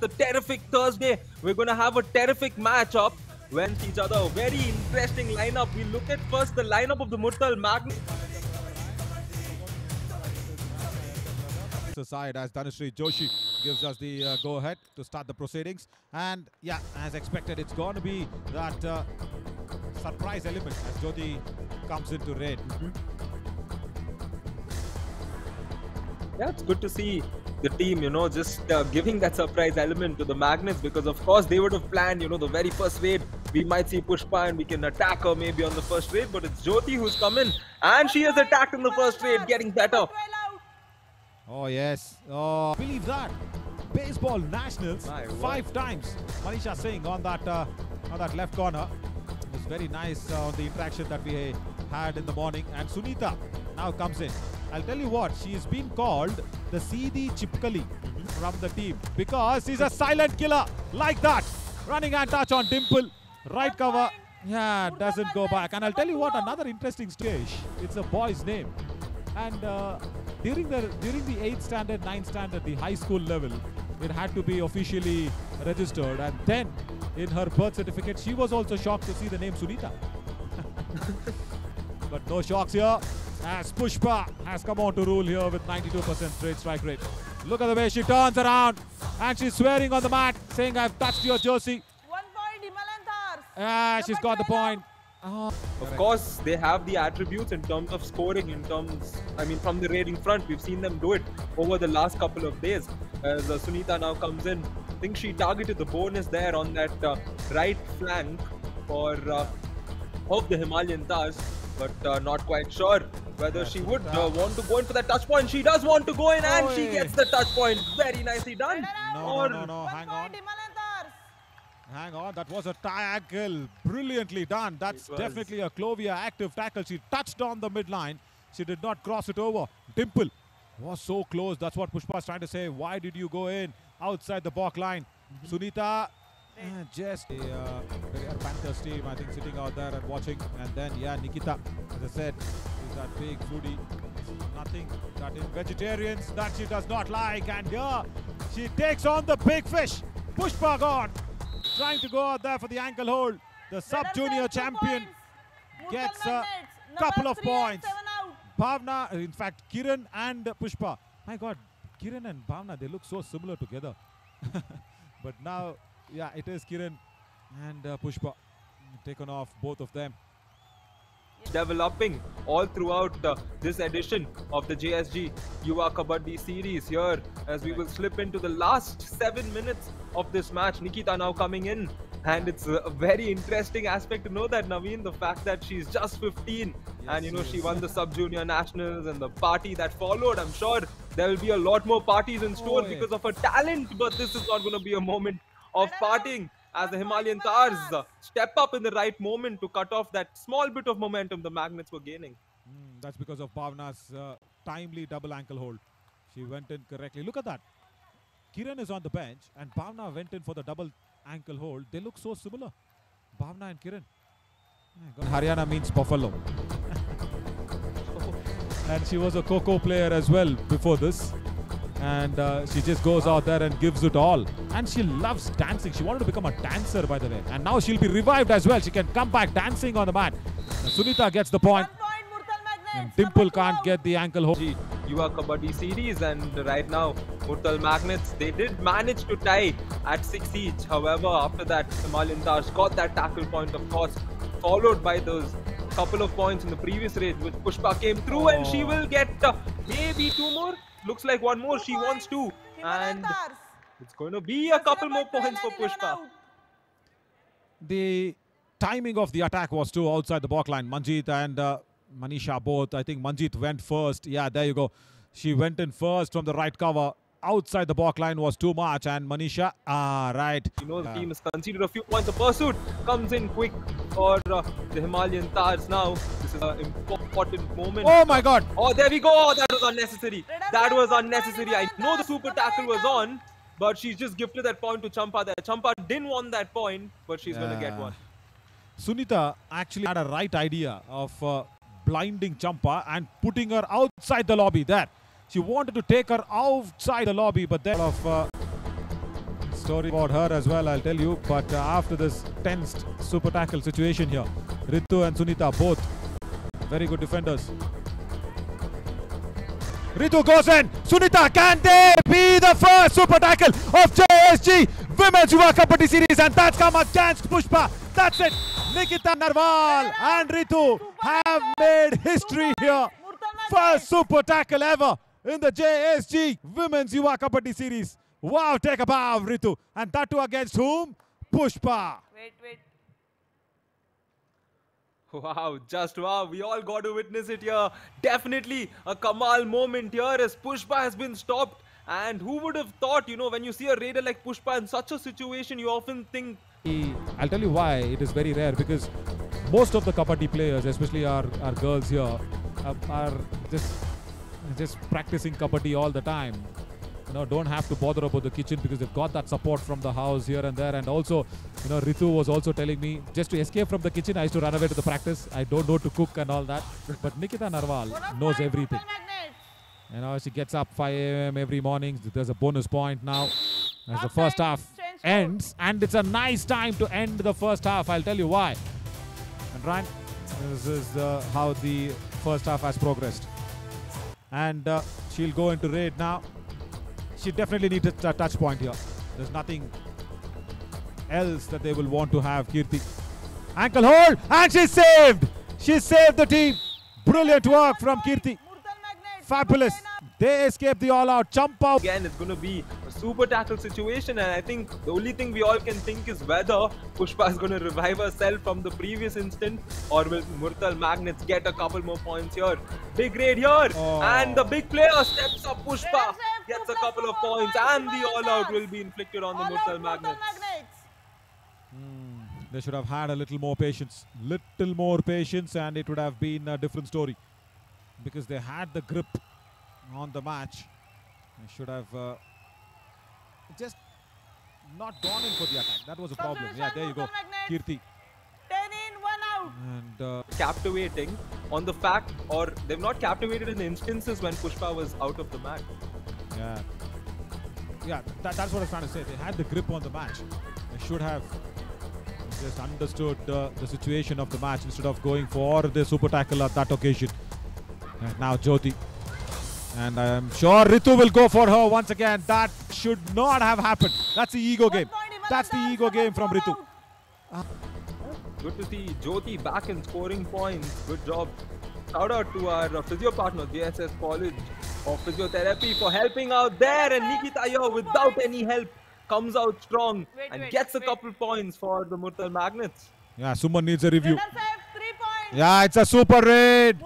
a terrific Thursday. We're going to have a terrific matchup when each other. Very interesting lineup. We look at first the lineup of the Murthal Magnets. Side as Dhanushree Joshi gives us the go-ahead to start the proceedings, and yeah, as expected, it's going to be that surprise element as Jyoti comes into red. Yeah, it's good to see the team, just giving that surprise element to the Magnets, because of course they would have planned, the very first raid we might see Pushpa and we can attack her maybe on the first raid, but it's Jyoti who's come in and she has attacked in the first raid, getting better. Oh yes, oh, believe that. Baseball Nationals 5 times. Manisha Singh on that left corner. It was very nice on the interaction that we had in the morning. And Sunita now comes in. I'll tell you what, she's been called the CD Chipkali from the team because she's a silent killer like that. Running and touch on Dimple, right cover. Yeah, doesn't go back. And I'll tell you what, another interesting stage. It's a boy's name. And during the 8th standard, 9th standard, the high school level, it had to be officially registered. And then in her birth certificate, she was also shocked to see the name Sunita. But no shocks here, as Pushpa has come on to rule here with 92% straight strike rate. Look at the way she turns around and she's swearing on the mat, saying, "I've touched your jersey." 1 point, Himalayan Tahrs. Ah, she's got the point. Of course, they have the attributes in terms of scoring, from the raiding front. We've seen them do it over the last couple of days. As Sunita now comes in, I think she targeted the bonus there on that right flank of the Himalayan Tahrs, but not quite sure whether she would want to go in for that touch point. She does want to go in and she gets the touch point. Very nicely done. No, hang on. Hang on, that was a tackle. Brilliantly done. That's definitely a Clovia active tackle. She touched on the midline. She did not cross it over. Dimple was so close. That's what Pushpa is trying to say. Why did you go in outside the balk line? Sunita just the Panthers team, I think, sitting out there and watching. And then, yeah, Nikita, as I said, is that big foodie. Nothing that in vegetarians that she does not like. And here, she takes on the big fish. Pushpa gone. Trying to go out there for the ankle hold. The sub-junior champion gets a couple of points. Bhavna, in fact, Kiran and Pushpa. My God, Kiran and Bhavna, they look so similar together. But now, yeah, it is Kiran and Pushpa. Taken off both of them. Developing all throughout this edition of the JSG Yuva Kabaddi series here, as we will slip into the last 7 minutes of this match. Nikita now coming in, and it's a very interesting aspect to know that, Naveen, the fact that she's just 15 and she won the sub-junior nationals and the party that followed. I'm sure there will be a lot more parties in store because of her talent, but this is not going to be a moment of partying, as the Himalayan Tahrs step up in the right moment to cut off that small bit of momentum the Magnets were gaining. That's because of Bhavna's timely double ankle hold. She went in correctly. Look at that. Kiran is on the bench and Bhavna went in for the double ankle hold. They look so similar, Bhavna and Kiran. Haryana means buffalo. And she was a Coco player as well before this. And she just goes out there and gives it all. And she loves dancing. She wanted to become a dancer, by the way. And now she'll be revived as well. She can come back dancing on the mat. Sunita gets the point. 1 point, Murthal Magnets. And Dimple can't get the ankle hold. Yuva Kabaddi series, and right now Murthal Magnets, they did manage to tie at 6 each. However, after that, Himalayan Tahrs got that tackle point, of course, followed by those couple of points in the previous raid, which Pushpa came through, and she will get maybe 2 more. Looks like 1 more. She wants 2, and it's going to be a couple more points for Pushpa. The timing of the attack was too outside the balk line. Manjeet and Manisha both. I think Manjeet went first. Yeah, there you go. She went in first from the right cover. Outside the balk line was too much, and Manisha, right. The team has conceded a few points. The pursuit comes in quick for the Himalayan Tahrs now. This is an important moment. Oh my God! Oh, there we go. Oh, that was unnecessary. That was unnecessary. I know the super tackle was on, but she's just gifted that point to Champa there. Champa didn't want that point, but she's going to get one. Sunita actually had a right idea of blinding Champa and putting her outside the lobby there. She wanted to take her outside the lobby, but then of story about her as well, I'll tell you. But after this tensed super tackle situation here, Ritu and Sunita both very good defenders. Ritu goes in. Sunita, can they be the first super tackle of JSG Women's Yuva Kabaddi Series? And that's come against Pushpa. That's it. Nikita Narwal and Ritu have made history here. First super tackle ever in the JSG Women's Yuva Kabaddi Series. Wow, take a bow, Ritu. And that too against whom? Pushpa. Wait. Wow, just wow. We all got to witness it here. Definitely a Kamal moment here as Pushpa has been stopped. And who would have thought, you know, when you see a raider like Pushpa in such a situation, you often think... I'll tell you why it is very rare, because most of the Kabaddi players, especially our girls here, are just practicing Kabaddi all the time. You know, don't have to bother about the kitchen because they've got that support from the house here and there. And also, you know, Ritu was also telling me, just to escape from the kitchen, I used to run away to the practice. I don't know to cook and all that. But Nikita Narwal knows everything. You know, she gets up 5 AM every morning. There's a bonus point now as the first half ends. And it's a nice time to end the first half. I'll tell you why. And Ryan, this is how the first half has progressed. And she'll go into raid now. She definitely needs a touch point here. There's nothing else that they will want to have. Kirti. Ankle hold, and she's saved. She saved the team. Brilliant work from Kirti. Fabulous. They escape the all-out jump out. Again, it's going to be a super tackle situation, and I think the only thing we all can think is whether Pushpa is going to revive herself from the previous instant, or will Murthal Magnets get a couple more points here. Big raid here, and the big player steps up. Pushpa gets a couple of points, and the all-out will be inflicted on the Murthal Magnets. They should have had a little more patience. And it would have been a different story. Because they had the grip on the match. They should have just not gone in for the attack. That was a problem. Yeah, there you go. Kirti. 10 in, 1 out. And captivating on the fact, or they've not captivated in instances when Pushpa was out of the match. Yeah, that's what I was trying to say. They had the grip on the match. They should have just understood the situation of the match instead of going for the super tackle at that occasion. And now Jyoti. And I'm sure Ritu will go for her once again. That should not have happened. That's the ego game. That's the ego game from Ritu. Good to see Jyoti back in scoring points. Good job. Shout out to our physio partner, JSS College of Physiotherapy, for helping out there. And Nikita here, without any help, comes out strong and gets a couple points for the Murthal Magnets. Yeah, Suman needs a review. 3 points. Yeah, it's a super raid.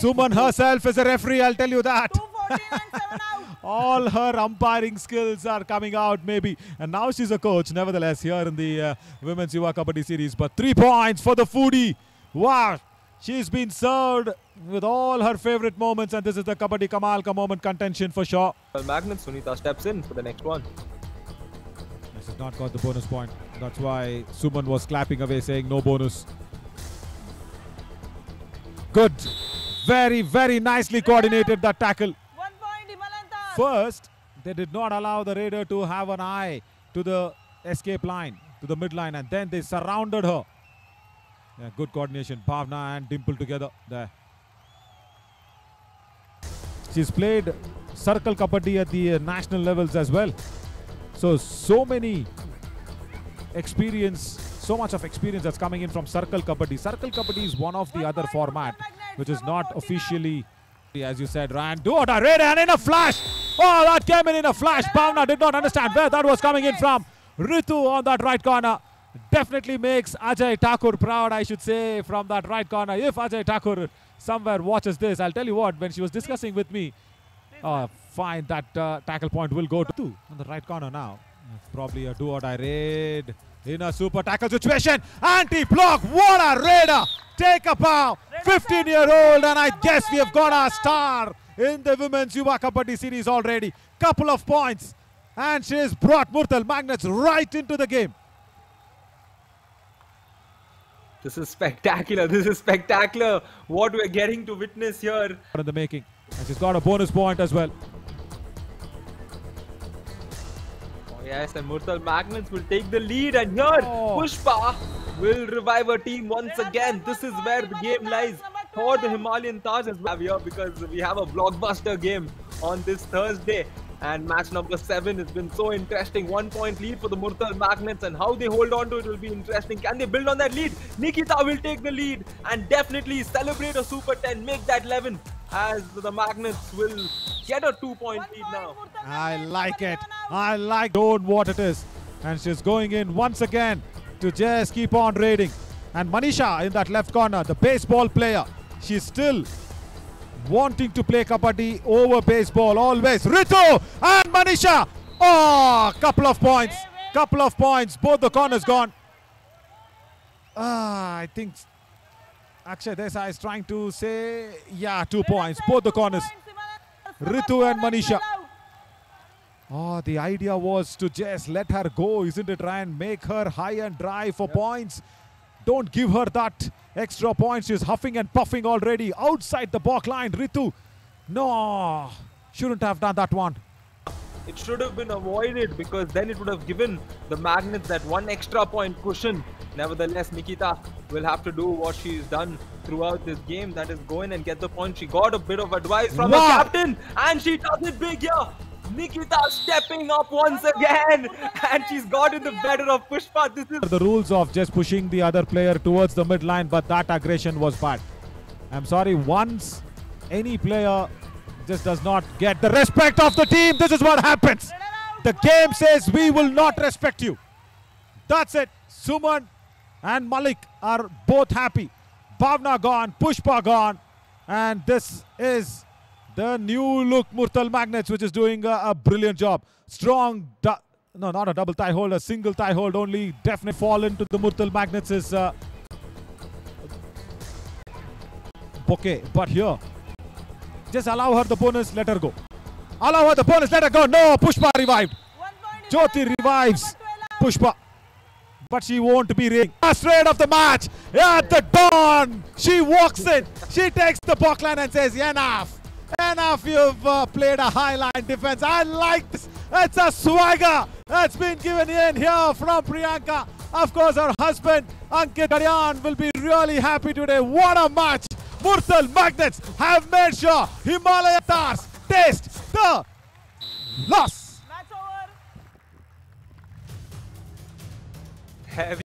Suman herself is a referee, I'll tell you that. 214 and 7 out. All her umpiring skills are coming out maybe. And now she's a coach, nevertheless, here in the Women's Yuva Kabaddi Series. But 3 points for the foodie. Wow. She's been served with all her favorite moments. And this is the Kabaddi Kamal Ka moment contention for sure. Magnets, Sunita steps in for the next one. This has not got the bonus point. That's why Suman was clapping away saying no bonus. Good. Very, very nicely coordinated that tackle. 1 point, Himalayan Tahrs. First, they did not allow the raider to have an eye to the escape line, to the midline, and then they surrounded her. Yeah, good coordination. Bhavna and Dimple together there. She's played circle kabaddi at the national levels as well. So many experience, so much of experience that's coming in from circle kabaddi. Circle kabaddi is one of the other format which is not officially, as you said, Ryan, do or die, raid, and in a flash. Oh, that came in a flash. Bhavna did not understand where that was coming in from. Ritu on that right corner definitely makes Ajay Thakur proud, I should say, from that right corner. If Ajay Thakur somewhere watches this, I'll tell you what, when she was discussing with me, fine, that tackle point will go to on the right corner now. It's probably a do or die raid in a super tackle situation. Anti-block, what a raider! Take a bow, 15-year-old, and I guess we have got our star in the Women's Yuva Kabaddi Series already. Couple of points, and she has brought Murthal Magnets right into the game. This is spectacular. This is spectacular. What we're getting to witness here. In the making, and she's got a bonus point as well. Yes, and Murthal Magnets will take the lead, and here Pushpa will revive her team once again. This is where the game lies for the Himalayan Tahrs as well here, because we have a blockbuster game on this Thursday. And match number 7 has been so interesting. 1 point lead for the Murthal Magnets, and how they hold on to it will be interesting. Can they build on that lead? Nikita will take the lead and definitely celebrate a Super 10, make that 11, as the Magnets will get a 2-point lead now. I like it. I like what it is. And she's going in once again to just keep on raiding. And Manisha in that left corner, the baseball player, she's still wanting to play kabaddi over baseball always. Ritu and Manisha. Oh, couple of points. Couple of points. Both the corners gone. I think Akshay Desai is trying to say, yeah, 2 points. Both the corners. Ritu and Manisha. Oh, the idea was to just let her go, isn't it, Ryan? Make her high and dry for points. Don't give her that extra points. She's huffing and puffing already outside the back line. Ritu, no, shouldn't have done that one. It should have been avoided, because then it would have given the Magnets that 1 extra point cushion. Nevertheless, Nikita will have to do what she's done throughout this game, that is go in and get the point. She got a bit of advice from the captain, and she does it big here. Nikita stepping up once again, and she's got in the better of Pushpa. This is the rules of just pushing the other player towards the midline, but that aggression was bad. I'm sorry, once any player just does not get the respect of the team, this is what happens. The game says we will not respect you. That's it. Suman and Malik are both happy. Bhavna gone, Pushpa gone, and this is the new look Murthal Magnets, which is doing a brilliant job. Strong, no, not a double tie hold, a single tie hold only. Definitely fall into the Murthal Magnets is bouquet. But here, just allow her the bonus, let her go. Allow her the bonus, let her go. No, Pushpa revived. Jyoti revives Pushpa, but she won't be ring. Last raid of the match at the dawn. She walks in, she takes the back line and says, enough. Enough, you've played a high line defense. I like this. It's a swagger that's been given in here from Priyanka. Of course, her husband, Ankit Karyan, will be really happy today. What a match. Murthal Magnets have made sure Himalayan Tahrs taste the loss. Match over. heavy.